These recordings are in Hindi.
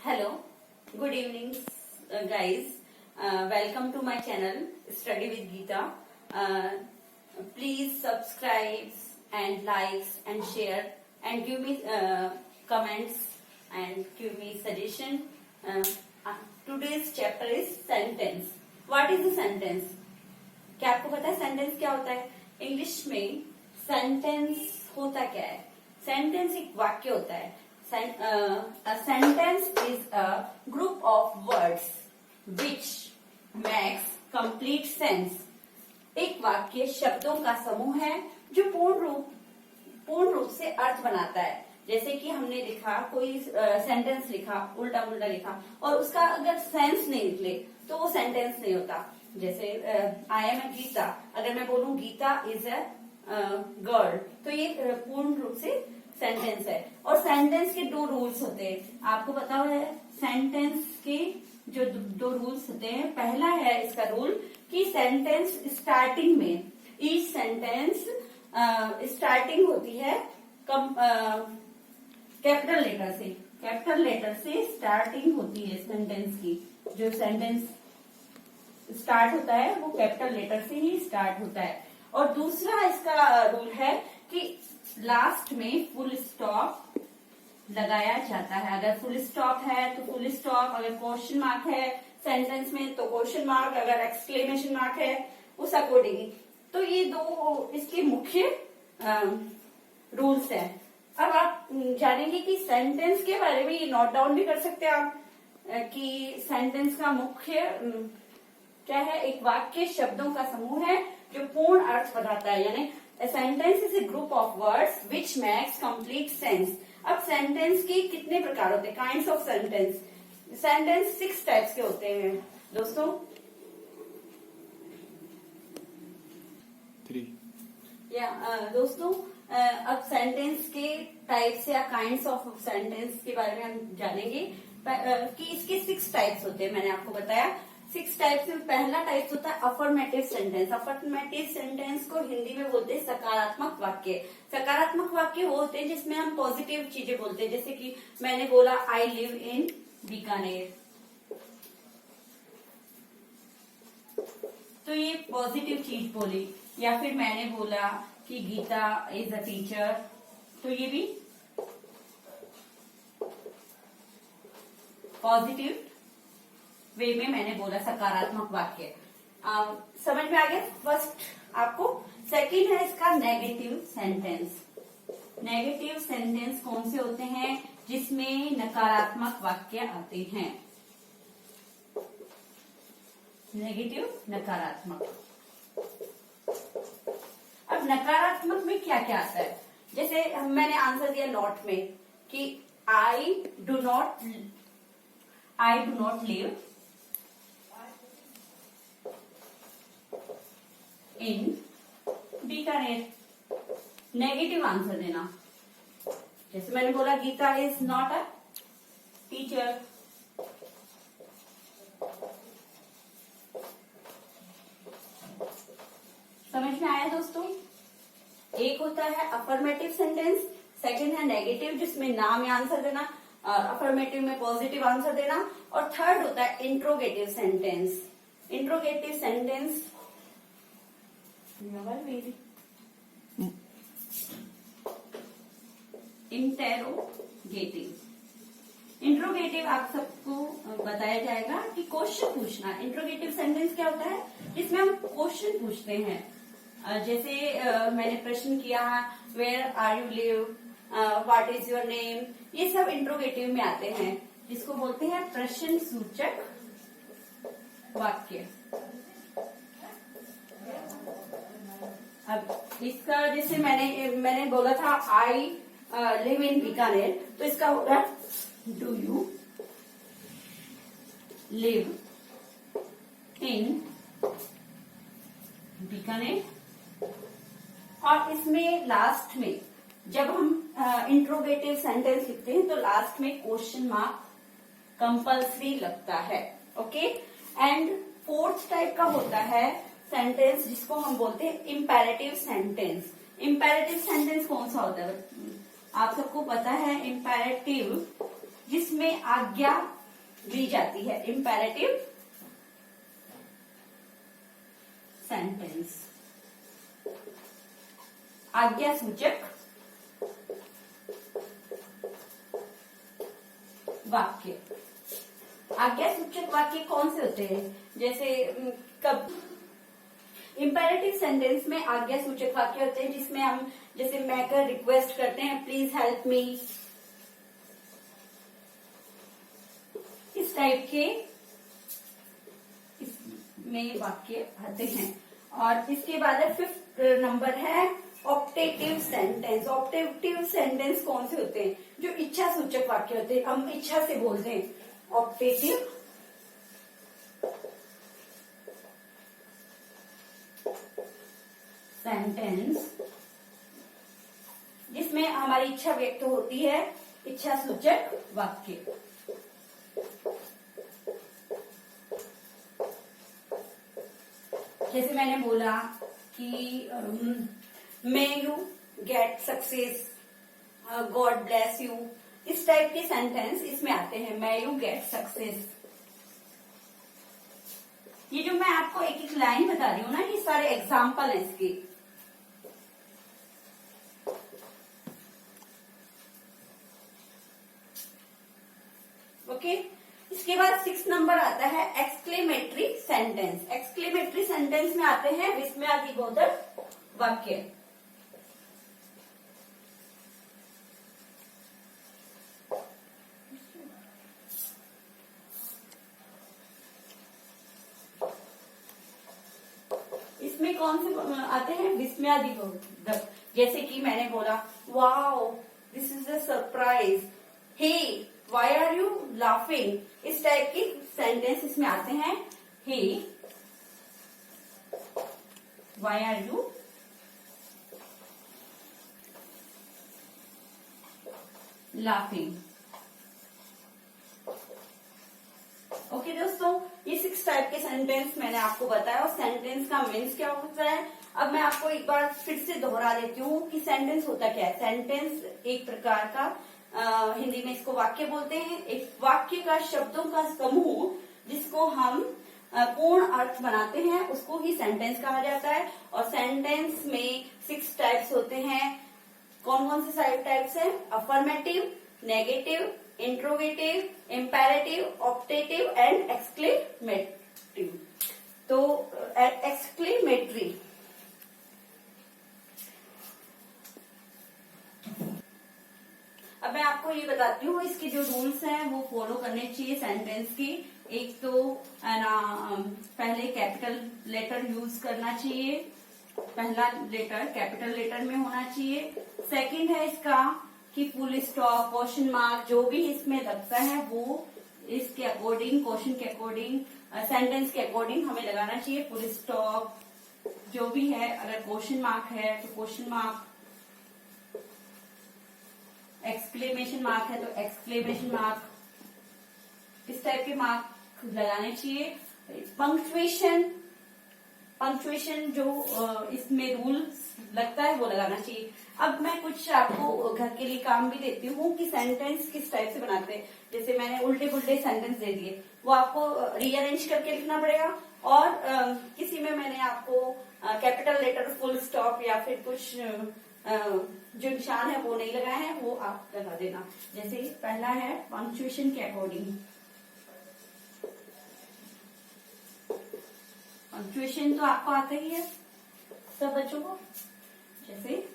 Hello, good evening, guys. Welcome to my channel, Study with Geeta. Please subscribe and likes and share and give me comments and give me suggestion. Today's chapter is sentence. What is a sentence? क्या आपको पता है सेंटेंस क्या होता है? इंग्लिश में सेंटेंस होता क्या है? सेंटेंस एक वाक्य होता है. A sentence is a group of words which makes complete sense. एक वाक्य शब्दों का समूह है जो पूर्ण रूप से अर्थ बनाता है. जैसे कि हमने लिखा कोई सेंटेंस लिखा, उल्टा पुल्टा लिखा और उसका अगर सेंस नहीं निकले तो वो सेंटेंस नहीं होता. जैसे आई एम ए गीता, अगर मैं बोलूं गीता इज ए गर्ल, तो ये पूर्ण रूप से सेंटेंस है. और सेंटेंस के दो रूल्स होते हैं. आपको पता है सेंटेंस के जो दो रूल्स होते हैं. पहला है इसका रूल कि सेंटेंस स्टार्टिंग में, ईच सेंटेंस स्टार्टिंग होती है कैपिटल लेटर से स्टार्टिंग होती है सेंटेंस की. जो सेंटेंस स्टार्ट होता है वो कैपिटल लेटर से ही स्टार्ट होता है. और दूसरा इसका रूल है कि लास्ट में फुल स्टॉप लगाया जाता है. अगर फुल स्टॉप है तो फुल स्टॉप, अगर क्वेश्चन मार्क है सेंटेंस में तो क्वेश्चन मार्क, अगर एक्सक्लेमेशन मार्क है उस अकॉर्डिंग. तो ये दो इसके मुख्य रूल्स हैं. अब आप जानेंगे कि सेंटेंस के बारे में ये नोट डाउन भी कर सकते हैं आप कि सेंटेंस का मुख्य क्या है. एक वाक्य शब्दों का समूह है जो पूर्ण अर्थ बताता है. यानी A sentence is a group of words which makes complete sense. अब सेंटेंस के कितने प्रकार होते हैं? Kinds of sentence. Sentence 6 types के होते हैं दोस्तों. 3 या दोस्तों अब सेंटेंस के टाइप्स या काइंड्स ऑफ सेंटेंस के बारे में हम जानेंगे कि इसके 6 टाइप्स होते हैं. मैंने आपको बताया 6 टाइप्स में पहला टाइप होता है अफर्मेटिव सेंटेंस. अफर्मेटिव सेंटेंस को हिंदी में बोलते हैं सकारात्मक वाक्य. सकारात्मक वाक्य वो होते हैं जिसमें हम पॉजिटिव चीजें बोलते हैं. जैसे कि मैंने बोला आई लिव इन बीकानेर, तो ये पॉजिटिव चीज बोली. या फिर मैंने बोला कि गीता इज अ टीचर, तो ये भी पॉजिटिव वे में मैंने बोला सकारात्मक वाक्य. समझ में आ गया फर्स्ट आपको. सेकंड है इसका नेगेटिव सेंटेंस. नेगेटिव सेंटेंस कौन से होते हैं? जिसमें नकारात्मक वाक्य आते हैं. नेगेटिव, नकारात्मक. अब नकारात्मक में क्या क्या आता है? जैसे मैंने आंसर दिया नॉट में कि I do not live in Bikaner. Negative answer देना. जैसे मैंने बोला Geeta is not a teacher. समझ में आया दोस्तों? एक होता है अफर्मेटिव सेंटेंस, सेकंड है नेगेटिव जिसमें नाम या आंसर देना, अफर्मेटिव में पॉजिटिव आंसर देना, और थर्ड होता है interrogative sentence. Interrogative sentence interrogative. Interrogative आप सबको बताया जाएगा कि क्वेश्चन पूछना. इंट्रोगेटिव सेंटेंस क्या होता है? जिसमें हम क्वेश्चन पूछते हैं. जैसे मैंने प्रश्न किया where are you live, what is your name, ये सब इंट्रोगेटिव में आते हैं, जिसको बोलते हैं प्रश्न सूचक वाक्य. अब इसका जैसे मैंने बोला था आई लिव इन बीकानेर, तो इसका होगा do you live in Bikaner. और इसमें लास्ट में जब हम इंट्रोगेटिव सेंटेंस लिखते हैं तो लास्ट में क्वेश्चन मार्क कंपल्सरी लगता है. ओके. एंड फोर्थ टाइप का होता है सेंटेंस जिसको हम बोलते हैं इंपेरेटिव सेंटेंस. इंपेरेटिव सेंटेंस कौन सा होता है? आप सबको पता है इंपेरेटिव जिसमें आज्ञा ली जाती है। इम्पेरेटिव सेंटेंस, आज्ञासूचक वाक्य। आज्ञासूचक वाक्य कौन से होते हैं? जैसे कब इम्पेरेटिव सेंटेंस में आज्ञासूचक वाक्य होते हैं जिसमें हम जैसे मैं कर रिक्वेस्ट करते हैं, प्लीज हेल्प मी, इस टाइप के इसमें वाक्य आते हैं। और इसके बाद 5th नंबर है ऑप्टेटिव सेंटेंस। ऑप्टेटिव सेंटेंस कौन से होते हैं? जो इच्छा सूचक वाक्य होते हैं, हम इच्छा से बोलते हैं। ऑप्टेटिव सेंटेंस जिसमें हमारी इच्छा व्यक्त होती है, इच्छा सूचक वाक्य। जैसे मैंने बोला कि may you get success, God bless you, इस टाइप के सेंटेंस इसमें आते हैं। मे यू गेट सक्सेस, ये जो मैं आपको एक एक लाइन बता रही हूँ ना, ये सारे एग्जाम्पल है इसके। ओके, इसके बाद 6 नंबर आता है एक्सक्लेमेटरी सेंटेंस। एक्सक्लेमेटरी सेंटेंस में आते हैं विस्मयादिबोधक वाक्य। इसमें कौन से आते हैं? विस्मयादिबोधक। जैसे कि मैंने बोला wow this is a surprise, hey why are you laughing, इस टाइप की सेंटेंस इसमें आते हैं। Hey why are you laughing. Okay दोस्तों, ये 6 टाइप के सेंटेंस मैंने आपको बताया और सेंटेंस का मीन्स क्या होता है। अब मैं आपको एक बार फिर से दोहरा देती हूँ कि सेंटेंस होता क्या है। सेंटेंस एक प्रकार का हिंदी में इसको वाक्य बोलते हैं। एक वाक्य का शब्दों का समूह जिसको हम पूर्ण अर्थ बनाते हैं उसको ही सेंटेंस कहा जाता है। और सेंटेंस में 6 टाइप्स होते हैं। कौन कौन से टाइप्स हैं? Affirmative, negative, interrogative, imperative, optative and exclamative. तो एक्सक्लेमेटरी अब मैं आपको ये बताती हूँ, इसके जो रूल्स हैं वो फॉलो करने चाहिए सेंटेंस की। एक तो है ना, पहले कैपिटल लेटर यूज करना चाहिए, पहला लेटर कैपिटल लेटर में होना चाहिए। सेकंड है इसका कि फुल स्टॉप, क्वेश्चन मार्क, जो भी इसमें लगता है वो इसके अकॉर्डिंग, क्वेश्चन के अकॉर्डिंग, सेंटेंस के अकॉर्डिंग हमें लगाना चाहिए। फुल स्टॉप जो भी है, अगर क्वेश्चन मार्क है तो क्वेश्चन मार्क, एक्सक्लेमेशन मार्क है तो एक्सक्लेमेशन मार्क, इस टाइप के मार्क लगाने चाहिए। पंक्चुएशन जो इसमें रूल लगता है वो लगाना चाहिए। अब मैं कुछ आपको घर के लिए काम भी देती हूँ कि सेंटेंस किस टाइप से बनाते हैं। जैसे मैंने उल्टे पुल्टे सेंटेंस दे दिए, वो आपको रीअरेंज करके लिखना पड़ेगा। और किसी में मैंने आपको कैपिटल लेटर, फुल स्टॉप या फिर कुछ जो निशान है वो नहीं लगाए हैं, वो आप लगा देना। जैसे पहला है पंक्चुएशन के अकॉर्डिंग। पंक्चुएशन तो आपको आता ही है सब बच्चों को। जैसे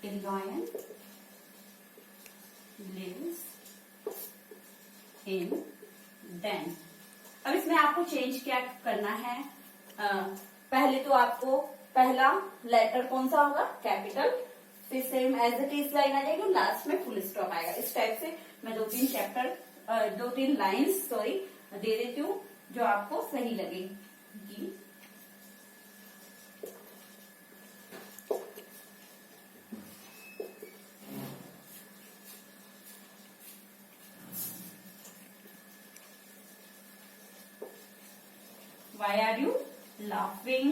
lion lives in den। अब इसमें आपको चेंज क्या करना है? पहले तो आपको पहला लेटर कौन सा होगा? कैपिटल, फिर same as it is line आ जाएगी, लास्ट में फुल स्टॉप आएगा। इस टाइप से मैं 2-3 लाइंस दे देती हूँ जो आपको सही लगेगी। Why are you laughing?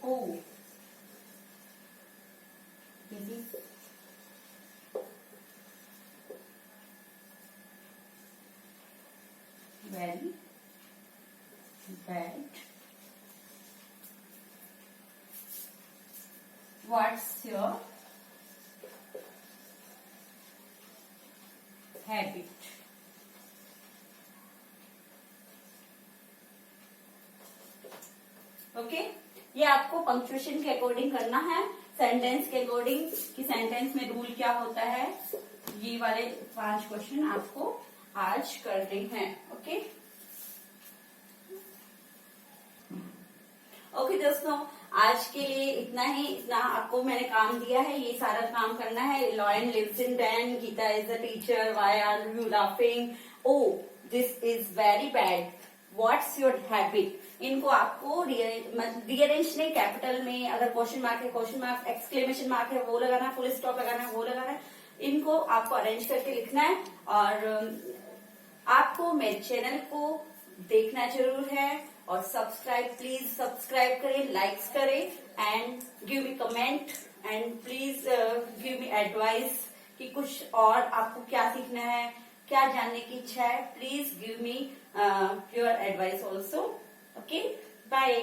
Oh, Hindi very bad. What's your habit? Okay ये आपको पंक्चुएशन के अकॉर्डिंग करना है, सेंटेंस के अकॉर्डिंग कि सेंटेंस में रूल क्या होता है। ये वाले 5 क्वेश्चन आपको आज करने हैं। ओके ओके दोस्तों, आज के लिए इतना ही। इतना आपको मैंने काम दिया है, ये सारा काम करना है। Lion lives in den, Geeta is a teacher, why are you laughing, oh this is very bad, what's your habit. इनको आपको रीअरेंज नहीं, कैपिटल में अगर क्वेश्चन मार्क है क्वेश्चन मार्क, एक्सक्लेमेशन मार्क है वो लगाना, फुल स्टॉप लगाना है वो लगाना है। इनको आपको अरेंज करके लिखना है। और आपको मेरे चैनल को देखना जरूर है और सब्सक्राइब, प्लीज सब्सक्राइब करें, लाइक्स करें and give me comment and please give me advice कि कुछ और आपको क्या सीखना है, क्या जानने की इच्छा है। Please give me your advice also. Okay bye.